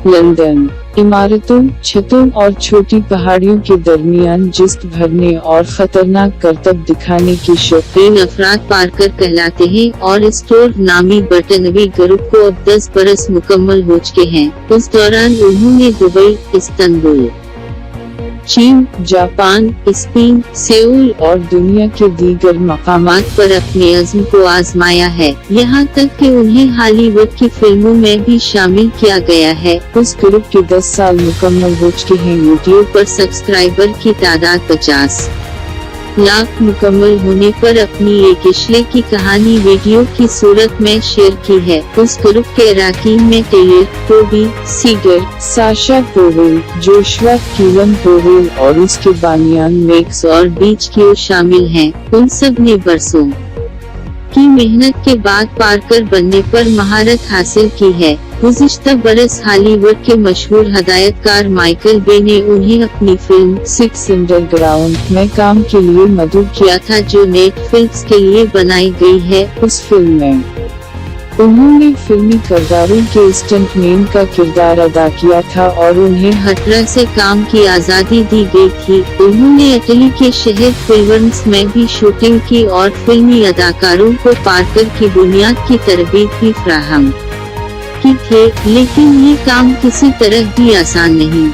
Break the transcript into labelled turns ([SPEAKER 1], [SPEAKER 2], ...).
[SPEAKER 1] London. इमारतों, छतों और छोटी पहाड़ियों के दरमियान जिस्त भरने और खतरनाक करतब दिखाने के शौकीन अफराद पार्कर कहलाते हैं और स्टोर नामी बर्तानवी ग्रुप को अब 10 बरस मुकम्मल हो चुके हैं। उस दौरान उन्होंने दुबई, इस्तांबुल, चीन, जापान, स्पेन, सेउल और दुनिया के दीगर मकामात पर अपने अज़्म को आजमाया है, यहाँ तक कि उन्हें हॉलीवुड की फिल्मों में भी शामिल किया गया है। उस ग्रुप के 10 साल मुकम्मल हो चुके हैं। यूट्यूब पर सब्सक्राइबर की तादाद 50 लाख मुकम्मल होने पर अपनी एक इश्ले की कहानी वीडियो की सूरत में शेयर की है। उस ग्रुप के अरकान में Taylor, Toby, Seeger, Sasha Powell, Joshua Keelan Powell और उसके बानियान मैक्स और बीच क्यू शामिल हैं। उन सब ने बरसों की मेहनत के बाद पार्कर बनने पर महारत हासिल की है। गुज़िश्ता बरस हॉलीवुड के मशहूर हदायतकार माइकल बे ने उन्हें अपनी फिल्म 6 अंडरग्राउंड में काम के लिए मदऊ किया था, जो नेटफ्लिक्स के लिए बनाई गई है। उस फिल्म में उन्होंने फिल्मी किरदारों के स्टंटमैन का किरदार अदा किया था और उन्हें हर तरह से काम की आज़ादी दी गई थी। उन्होंने इटली के शहर फिल्वर्न्स में भी शूटिंग की और फिल्मी अदाकारों को पार्कर की बुनियाद की तरबीत भी फराहम की थे, लेकिन ये काम किसी तरह भी आसान नहीं।